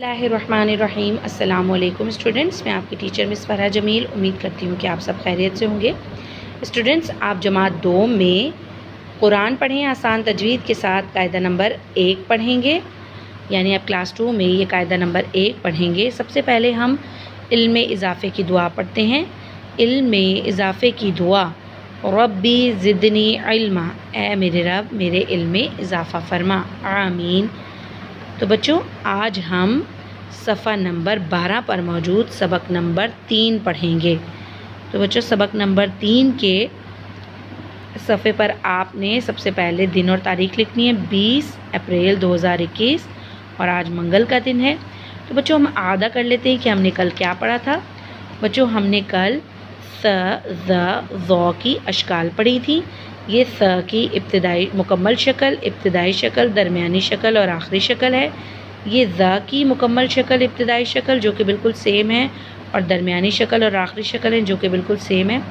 बिस्मिल्लाहिर्रहमानिर्रहीम। अस्सलाम वालेकुम स्टूडेंट्स, मैं आपकी टीचर मिस फ़रहा जमील। उम्मीद करती हूँ कि आप सब खैरियत से होंगे। स्टूडेंट्स, आप जमात 2 में कुरान पढ़ें आसान तजवीद के साथ कायदा नंबर 1 पढ़ेंगे, यानी आप क्लास 2 में ये कायदा नंबर 1 पढ़ेंगे। सबसे पहले हम इल्म में इजाफ़े की दुआ पढ़ते हैं। इल्म में इजाफ़े की दुआ, रब्बी ज़िदनी इल्मा, ए मेरे रब मेरे इल्म में इजाफ़ा फरमा, आमीन। तो बच्चों, आज हम सफ़ा नंबर 12 पर मौजूद सबक नंबर 3 पढ़ेंगे। तो बच्चों, सबक नंबर 3 के सफ़े पर आपने सबसे पहले दिन और तारीख़ लिखनी है, 20 अप्रैल 2021, और आज मंगल का दिन है। तो बच्चों, हम आदा कर लेते हैं कि हमने कल क्या पढ़ा था। बच्चों, हमने कल स ज़ ज़ौ की अशकाल पढ़ी थी। ये स की इब्तिदाई मुकम्मल शक्ल, इब्तिदाई शक्ल, दरमियानी शक्ल और आखिरी शक्ल है। ये ज़ की मुकम्मल शक्ल, इब्तिदाई शक्ल जो कि बिल्कुल सेम है, और दरमियानी शक्ल और आखिरी शक्ल है जो कि बिल्कुल सेम है।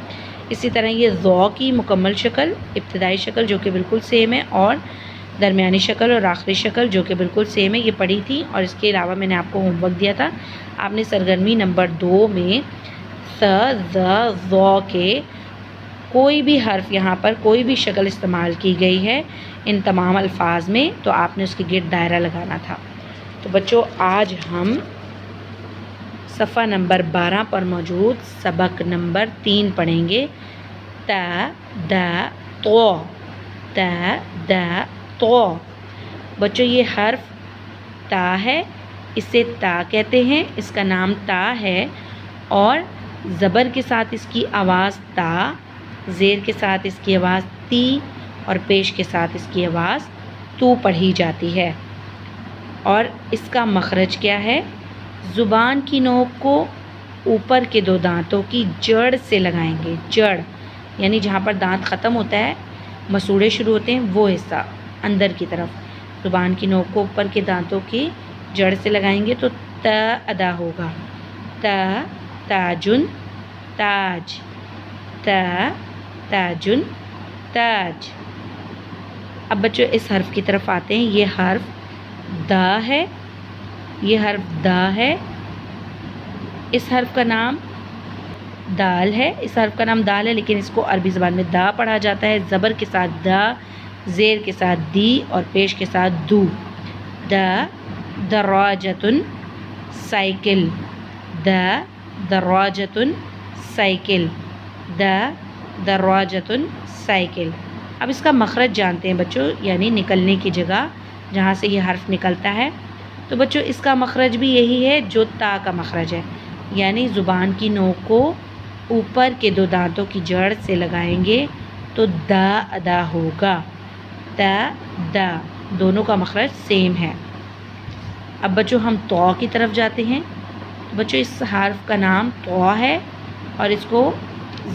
इसी तरह ये ज़ौ की मुकम्मल शक्ल, इब्तिदाई शक्ल जो कि बिल्कुल सेम है, और दरमियानी शक्ल और आखिरी शक्ल जो कि बिल्कुल सेम है, ये पढ़ी थी। और इसके अलावा मैंने आपको होमवर्क दिया था। आपने सरगर्मी नंबर 2 में स ज़ ज़ौ के कोई भी हर्फ, यहाँ पर कोई भी शक्ल इस्तेमाल की गई है इन तमाम अल्फाज में, तो आपने उसके गिर्द दायरा लगाना था। तो बच्चों, आज हम सफ़ा नंबर 12 पर मौजूद सबक नंबर 3 पढ़ेंगे। त द तो, त द तो। बच्चों, ये हर्फ ता है, इसे ता कहते हैं, इसका नाम ता है। और ज़बर के साथ इसकी आवाज़ ता, ज़ेर के साथ इसकी आवाज़ ती, और पेश के साथ इसकी आवाज़ तू पढ़ी जाती है। और इसका मखरज क्या है? ज़ुबान की नोक को ऊपर के 2 दांतों की जड़ से लगाएंगे। जड़ यानी जहाँ पर दांत ख़त्म होता है, मसूड़े शुरू होते हैं, वो हिस्सा अंदर की तरफ ज़ुबान की नोक को ऊपर के दांतों की जड़ से लगाएंगे तो त अदा होगा। त ताजुन ताज, त ताजुन ताज। अब बच्चों, इस हर्फ की तरफ आते हैं। ये हर्फ द है, ये हर्फ द है। इस हर्फ का नाम दाल है, इस हर्फ का नाम दाल है, लेकिन इसको अरबी ज़बान में दा पढ़ा जाता है। ज़बर के साथ द, ज़ेर के साथ दी, और पेश के साथ दू। द दराजतुन साइकिल, द दराजतुन साइकिल, द दराजतुन साइकिल। अब इसका मखरज जानते हैं बच्चों, यानी निकलने की जगह जहाँ से ये हर्फ निकलता है। तो बच्चों, इसका मखरज भी यही है जो ता का मखरज है, यानी ज़ुबान की नोक को ऊपर के 2 दांतों की जड़ से लगाएंगे तो द अदा होगा। त द, दोनों का मखरज सेम है। अब बच्चों, हम तौ की तरफ जाते हैं। तो बच्चों, इस हर्फ का नाम तौ है, और इसको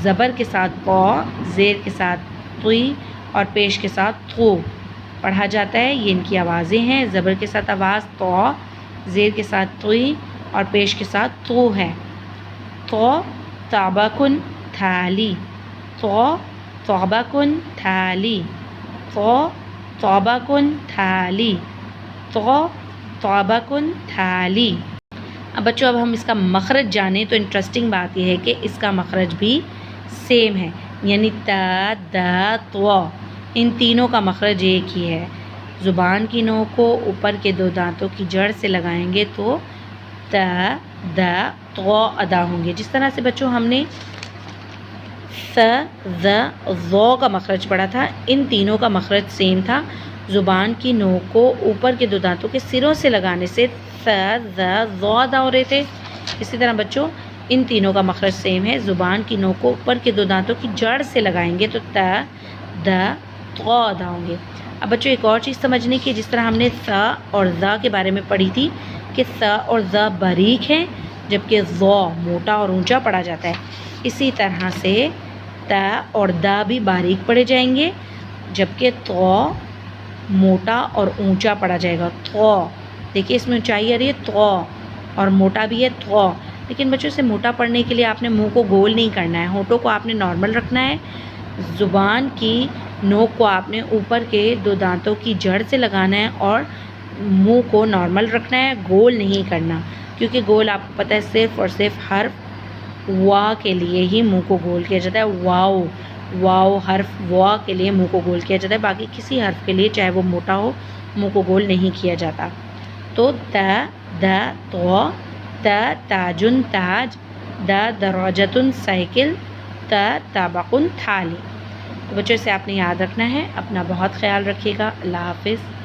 ज़बर के साथ पौ, ज़ेर के साथ तुई, और पेश के साथ थू पढ़ा जाता है। ये इनकी आवाज़ें हैं। ज़बर के साथ आवाज़ तौ, ज़ेर के साथ तुई, और पेश के साथ थू है। तो ताबाकुन थाली, तो ताबाकुन थाली, तो ताबाकुन थाली, तो ताबाकुन थाली। अब बच्चों, अब हम इसका मखरज जाने तो इंटरेस्टिंग बात यह है कि इसका मखरज भी सेम है, यानी त द तो, इन तीनों का मखरज एक ही है। ज़ुबान की नोक को ऊपर के 2 दांतों की जड़ से लगाएंगे तो त द तो अदा होंगे। जिस तरह से बच्चों हमने स ज़ ज़ौ का मखरज पढ़ा था, इन तीनों का मखरज सेम था। ज़ुबान की नोक को ऊपर के 2 दांतों के सिरों से लगाने से स ज़ ज़ौ अदा हो रहे थे। इसी तरह बच्चों, इन तीनों का मखरज सेम है। ज़ुबान की नोक को ऊपर के 2 दांतों की जड़ से लगाएंगे तो त द तो अदा होंगे। अब बच्चों, एक और चीज़ समझने की, जिस तरह हमने स और ज़ के बारे में पढ़ी थी कि स और ज़ बारीक हैं, जबकि ज़ौ मोटा और ऊंचा पढ़ा जाता है। इसी तरह से त और द भी बारीक पढ़े जाएंगे, जबकि तो मोटा और ऊंचा पढ़ा जाएगा। तो देखिए, इसमें ऊंचाई आ रही है तो, और मोटा भी है तो। लेकिन बच्चों, इसे मोटा पढ़ने के लिए आपने मुंह को गोल नहीं करना है, होठों को आपने नॉर्मल रखना है। ज़ुबान की नोक को आपने ऊपर के 2 दांतों की जड़ से लगाना है, और मुंह को नॉर्मल रखना है, गोल नहीं करना, क्योंकि गोल आपको पता है सिर्फ़ और सिर्फ हर्फ वा के लिए ही मुंह को गोल किया जाता है। वाओ, वाओ हर्फ वा के लिए मुंह को गोल किया जाता है, बाकी किसी हर्फ के लिए चाहे वो मोटा हो मुंह को गोल नहीं किया जाता। तो त, द, तो, त, ताजुन ताज, द, दरोजतुन साइकिल, त, तबकुन थाली। तो बच्चों इसे आपने याद रखना है। अपना बहुत ख्याल रखिएगा। अल्लाह हाफिज़।